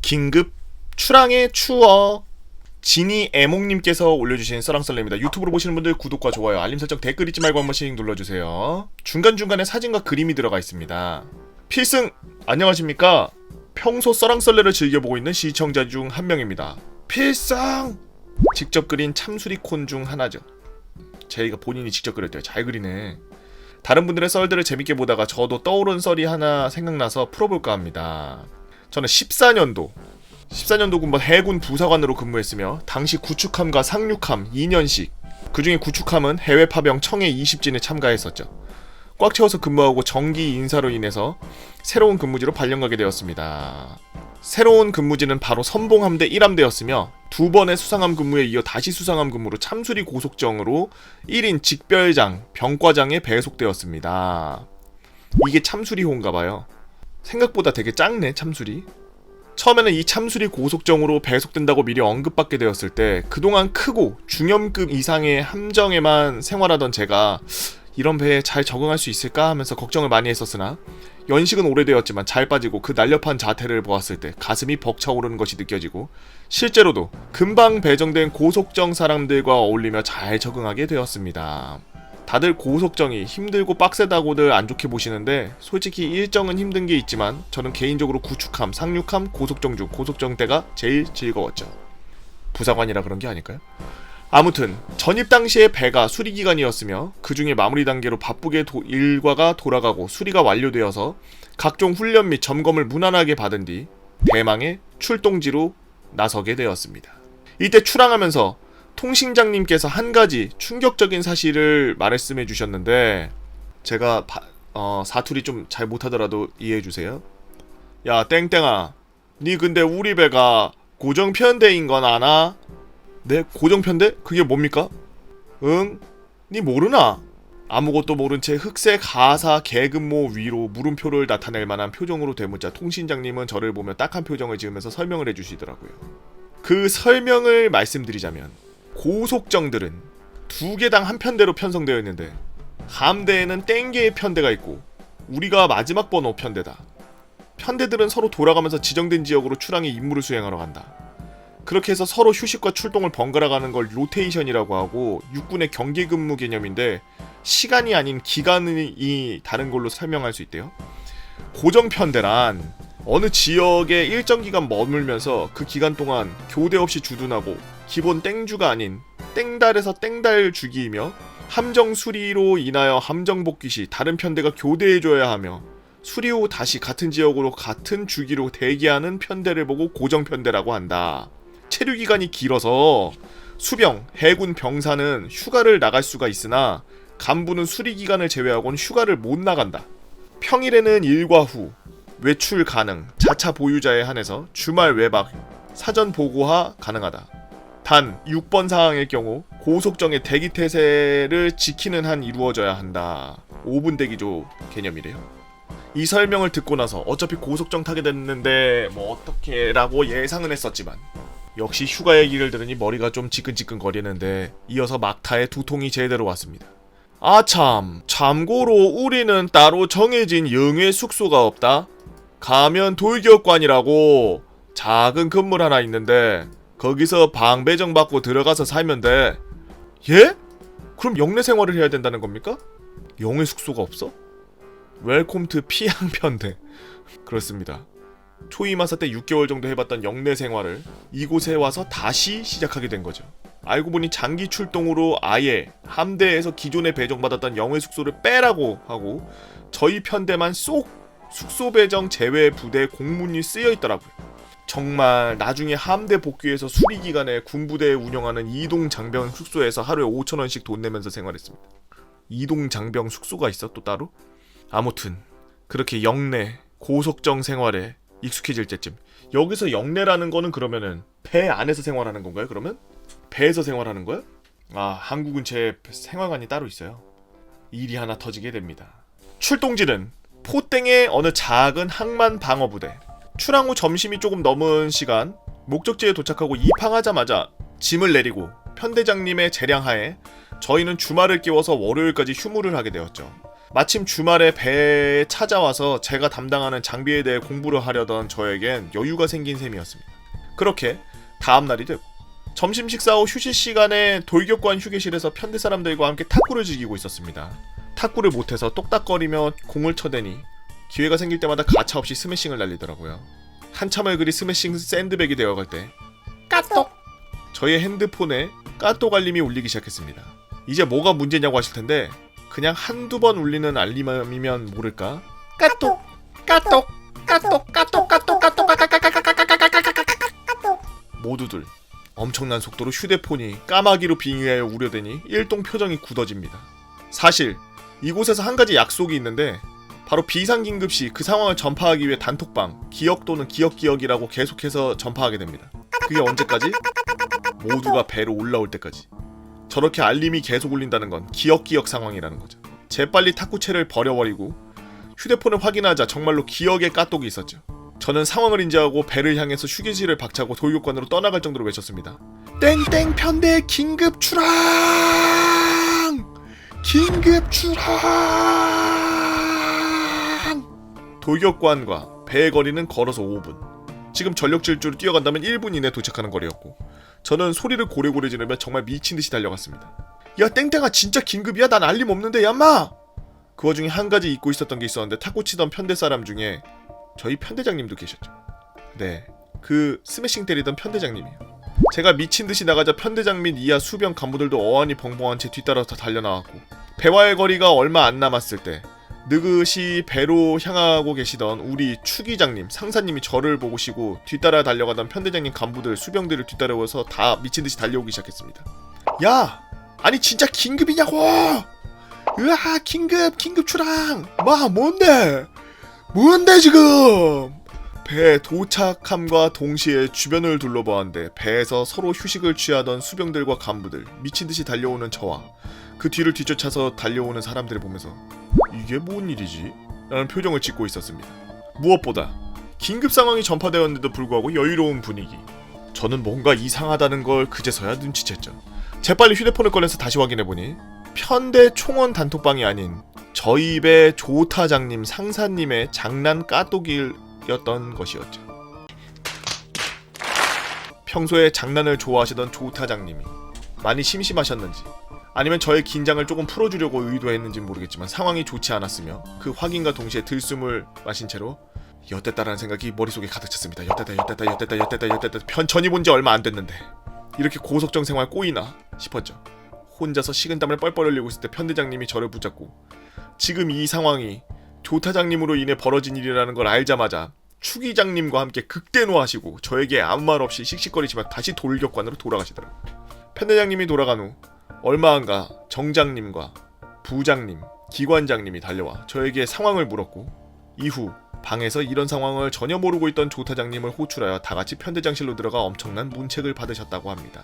긴급 출항의 추억. 지니 애몽님께서 올려주신 썰랑썰레입니다. 유튜브로 보시는 분들 구독과 좋아요, 알림 설정, 댓글 잊지 말고 한 번씩 눌러주세요. 중간중간에 사진과 그림이 들어가 있습니다. 필승! 안녕하십니까? 평소 썰랑썰레를 즐겨보고 있는 시청자 중 한 명입니다. 필승! 직접 그린 참수리콘 중 하나죠. 제이가 본인이 직접 그렸대요. 잘 그리네. 다른 분들의 썰들을 재밌게 보다가 저도 떠오른 썰이 하나 생각나서 풀어볼까 합니다. 저는 14년도 군번 해군 부사관으로 근무했으며 당시 구축함과 상륙함 2년씩, 그중에 구축함은 해외 파병 청해 20진에 참가했었죠. 꽉 채워서 근무하고 정기 인사로 인해서 새로운 근무지로 발령가게 되었습니다. 새로운 근무지는 바로 선봉함대 1함대였으며 두 번의 수상함 근무에 이어 다시 수상함 근무로 참수리 고속정으로 1인 직별장, 병과장에 배속되었습니다. 이게 참수리호인가봐요. 생각보다 되게 작네, 참수리. 처음에는 이 참수리 고속정으로 배속된다고 미리 언급받게 되었을 때 그동안 크고 중염급 이상의 함정에만 생활하던 제가 이런 배에 잘 적응할 수 있을까 하면서 걱정을 많이 했었으나 연식은 오래되었지만 잘 빠지고 그 날렵한 자태를 보았을 때 가슴이 벅차오르는 것이 느껴지고 실제로도 금방 배정된 고속정 사람들과 어울리며 잘 적응하게 되었습니다. 다들 고속정이 힘들고 빡세다고들 안 좋게 보시는데 솔직히 일정은 힘든 게 있지만 저는 개인적으로 구축함, 상륙함, 고속정 중 고속정 때가 제일 즐거웠죠. 부사관이라 그런 게 아닐까요? 아무튼 전입 당시에 배가 수리기간이었으며 그 중에 마무리 단계로 바쁘게 일과가 돌아가고 수리가 완료되어서 각종 훈련 및 점검을 무난하게 받은 뒤 대망의 출동지로 나서게 되었습니다. 이때 출항하면서 통신장님께서 한 가지 충격적인 사실을 말씀해 주셨는데 제가 사투리 좀 잘 못하더라도 이해해 주세요. 야 땡땡아, 니 근데 우리 배가 고정편대인 건 아나? 네? 고정편대? 그게 뭡니까? 응? 니 모르나? 아무것도 모른 채 흑색 가사 계급모 위로 물음표를 나타낼 만한 표정으로 되묻자 통신장님은 저를 보며 딱한 표정을 지으면서 설명을 해주시더라고요. 그 설명을 말씀드리자면 고속정들은 두 개당 한 편대로 편성되어 있는데 함대에는 땡개의 편대가 있고 우리가 마지막 번호 편대다. 편대들은 서로 돌아가면서 지정된 지역으로 출항의 임무를 수행하러 간다. 그렇게 해서 서로 휴식과 출동을 번갈아 가는 걸 로테이션이라고 하고 육군의 경계 근무 개념인데 시간이 아닌 기간이 다른 걸로 설명할 수 있대요. 고정편대란 어느 지역에 일정 기간 머물면서 그 기간 동안 교대 없이 주둔하고 기본 땡주가 아닌 땡달에서 땡달 주기이며 함정 수리로 인하여 함정 복귀 시 다른 편대가 교대해줘야 하며 수리 후 다시 같은 지역으로 같은 주기로 대기하는 편대를 보고 고정편대라고 한다. 체류기간이 길어서 수병, 해군 병사는 휴가를 나갈 수가 있으나 간부는 수리기간을 제외하고는 휴가를 못 나간다. 평일에는 일과 후 외출 가능, 자차 보유자에 한해서 주말 외박, 사전 보고하 가능하다. 단 6번 사항의 경우 고속정의 대기 태세를 지키는 한 이루어져야 한다. 5분 대기조 개념이래요. 이 설명을 듣고 나서 어차피 고속정 타게 됐는데 뭐 어떻게 라고 예상은 했었지만 역시 휴가 얘기를 들으니 머리가 좀 지끈지끈 거리는데 이어서 막타에 두통이 제대로 왔습니다. 아참, 참고로 우리는 따로 정해진 영해 숙소가 없다. 가면 돌격관이라고 작은 건물 하나 있는데 거기서 방 배정 받고 들어가서 살면 돼. 예? 그럼 영내 생활을 해야 된다는 겁니까? 영해 숙소가 없어? 웰컴 투 피양편대. 그렇습니다. 초이마사 때 6개월 정도 해봤던 영내 생활을 이곳에 와서 다시 시작하게 된 거죠. 알고 보니 장기 출동으로 아예 함대에서 기존에 배정받았던 영해 숙소를 빼라고 하고 저희 편대만 쏙 숙소 배정 제외 부대 공문이 쓰여 있더라고요. 정말 나중에 함대 복귀해서 수리 기간에 군부대에 운영하는 이동 장병 숙소에서 하루에 5,000원씩 돈 내면서 생활했습니다. 이동 장병 숙소가 있어 또 따로? 아무튼 그렇게 영내 고속정 생활에 익숙해질 때쯤 여기서 영내라는 거는 그러면은 배 안에서 생활하는 건가요? 그러면? 배에서 생활하는 거야? 아, 한국은 제 생활관이 따로 있어요. 일이 하나 터지게 됩니다. 출동지는 포땡의 어느 작은 항만 방어부대. 출항 후 점심이 조금 넘은 시간 목적지에 도착하고 입항하자마자 짐을 내리고 편대장님의 재량하에 저희는 주말을 끼워서 월요일까지 휴무를 하게 되었죠. 마침 주말에 배에 찾아와서 제가 담당하는 장비에 대해 공부를 하려던 저에겐 여유가 생긴 셈이었습니다. 그렇게 다음날이 되고 점심 식사 후 휴식 시간에 돌격관 휴게실에서 편대 사람들과 함께 탁구를 즐기고 있었습니다. 탁구를 못해서 똑딱거리며 공을 쳐대니 기회가 생길 때마다 가차없이 스매싱을 날리더라고요. 한참을 그리 스매싱 샌드백이 되어갈 때 까똑! 저의 핸드폰에 까똑 알림이 울리기 시작했습니다. 이제 뭐가 문제냐고 하실 텐데 그냥 한두 번 울리는 알림이면 모를까? 까똑! 까똑! 까똑! 까똑! 까똑! 까똑! 까똑! 모두들 엄청난 속도로 휴대폰이 까마귀로 빙의하여 우려대니 일동 표정이 굳어집니다. 사실 이곳에서 한 가지 약속이 있는데 바로 비상긴급 시 그 상황을 전파하기 위해 단톡방 기억 또는 기억이라고 계속해서 전파하게 됩니다. 그게 언제까지? 모두가 배로 올라올 때까지. 저렇게 알림이 계속 울린다는 건 기억 상황이라는 거죠. 재빨리 탁구채를 버려버리고 휴대폰을 확인하자 정말로 기억의 까똑이 있었죠. 저는 상황을 인지하고 배를 향해서 휴게실을 박차고 돌격관으로 떠나갈 정도로 외쳤습니다. 땡땡 편대 긴급 출항! 긴급 출항! 돌격관과 배의 거리는 걸어서 5분. 지금 전력 질주로 뛰어간다면 1분 이내 도착하는 거리였고 저는 소리를 고래고래 지르며 정말 미친듯이 달려갔습니다. 야 땡땡아 진짜 긴급이야? 난 알림 없는데 야마! 그 와중에 한 가지 잊고 있었던 게 있었는데 탁구 치던 편대 사람 중에 저희 편대장님도 계셨죠. 네, 그 스매싱 때리던 편대장님이요. 제가 미친듯이 나가자 편대장 및 이하 수병 간부들도 어안이 벙벙한 채 뒤따라서 달려나왔고 배와의 거리가 얼마 안 남았을 때 느긋이 배로 향하고 계시던 우리 추기장님, 상사님이 저를 보시고 뒤따라 달려가던 편대장님 간부들, 수병들을 뒤따라오서 다 미친듯이 달려오기 시작했습니다. 야! 아니 진짜 긴급이냐고! 으아 긴급 출항! 뭔데 지금! 배 도착함과 동시에 주변을 둘러보았는데 배에서 서로 휴식을 취하던 수병들과 간부들, 미친듯이 달려오는 저와 그 뒤를 뒤쫓아서 달려오는 사람들을 보면서 이게 뭔 일이지? 라는 표정을 짓고 있었습니다. 무엇보다 긴급 상황이 전파되었는데도 불구하고 여유로운 분위기. 저는 뭔가 이상하다는 걸 그제서야 눈치챘죠. 재빨리 휴대폰을 꺼내서 다시 확인해보니 편대 총원 단톡방이 아닌 저희 배 조타장님 상사님의 장난 까똑이였던 것이었죠. 평소에 장난을 좋아하시던 조타장님이 많이 심심하셨는지 아니면 저의 긴장을 조금 풀어주려고 의도했는지는 모르겠지만 상황이 좋지 않았으며 그 확인과 동시에 들숨을 마신 채로 엿됐다라는 생각이 머릿속에 가득 찼습니다. 엿됐다 편천이 본 지 얼마 안 됐는데 이렇게 고속정 생활 꼬이나 싶었죠. 혼자서 식은땀을 뻘뻘 흘리고 있을 때 편대장님이 저를 붙잡고 지금 이 상황이 조타장님으로 인해 벌어진 일이라는 걸 알자마자 추기장님과 함께 극대노하시고 저에게 아무 말 없이 씩씩거리지만 다시 돌격관으로 돌아가시더라고요. 편대장님이 돌아간 후 얼마 안가 정장님과 부장님, 기관장님이 달려와 저에게 상황을 물었고 이후 방에서 이런 상황을 전혀 모르고 있던 조타장님을 호출하여 다같이 편대장실로 들어가 엄청난 문책을 받으셨다고 합니다.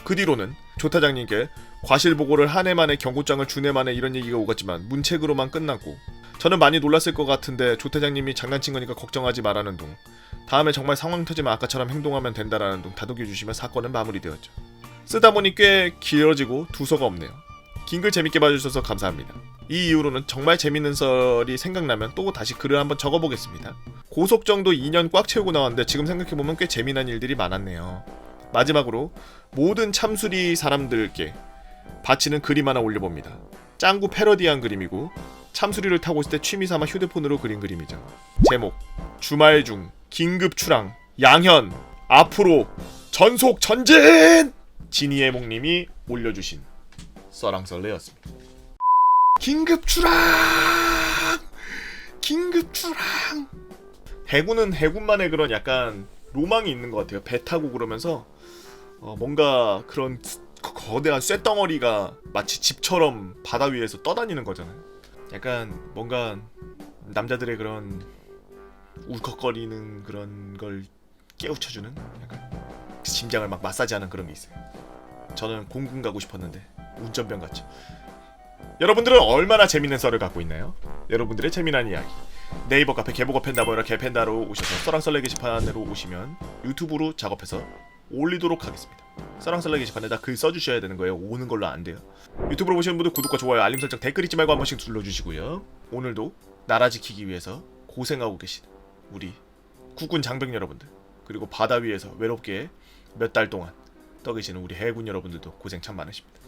그 뒤로는 조타장님께 과실보고를 한 해 만에 경고장을 준 해 만에 이런 얘기가 오갔지만 문책으로만 끝났고 저는 많이 놀랐을 것 같은데 조타장님이 장난친 거니까 걱정하지 말라는 둥 다음에 정말 상황 터지면 아까처럼 행동하면 된다라는 둥 다독여주시며 사건은 마무리되었죠. 쓰다 보니 꽤 길어지고 두서가 없네요. 긴 글 재밌게 봐주셔서 감사합니다. 이 이후로는 정말 재밌는 썰이 생각나면 또 다시 글을 한번 적어보겠습니다. 고속정도 2년 꽉 채우고 나왔는데 지금 생각해보면 꽤 재미난 일들이 많았네요. 마지막으로 모든 참수리 사람들께 바치는 그림 하나 올려봅니다. 짱구 패러디한 그림이고 참수리를 타고 있을 때 취미삼아 휴대폰으로 그린 그림이죠. 제목 주말 중 긴급 출항 양현 앞으로 전속 전진! 지니애몽님이 올려주신 썰랑썰레였습니다. 긴급 출항! 긴급 출항! 해군은 해군만의 그런 약간 로망이 있는 것 같아요. 배 타고 그러면서 뭔가 그런 거대한 쇳덩어리가 마치 집처럼 바다 위에서 떠다니는 거잖아요. 약간 뭔가 남자들의 그런 울컥거리는 그런 걸 깨우쳐주는 약간 심장을 막 마사지하는 그런 게 있어요. 저는 공군 가고 싶었는데 운전병 같죠. 여러분들은 얼마나 재밌는 썰을 갖고 있나요? 여러분들의 재미난 이야기 네이버 카페 개보고 펜다보이라 개펜다로 오셔서 썰랑썰레 게시판으로 오시면 유튜브로 작업해서 올리도록 하겠습니다. 썰랑썰랑 게시판에다 글 써주셔야 되는 거예요. 오는 걸로 안 돼요. 유튜브로 보시는 분들 구독과 좋아요, 알림 설정, 댓글 잊지 말고 한 번씩 눌러주시고요. 오늘도 나라 지키기 위해서 고생하고 계신 우리 국군 장병 여러분들, 그리고 바다 위에서 외롭게 몇 달 동안 떠 계시는 우리 해군 여러분들도 고생 참 많으십니다.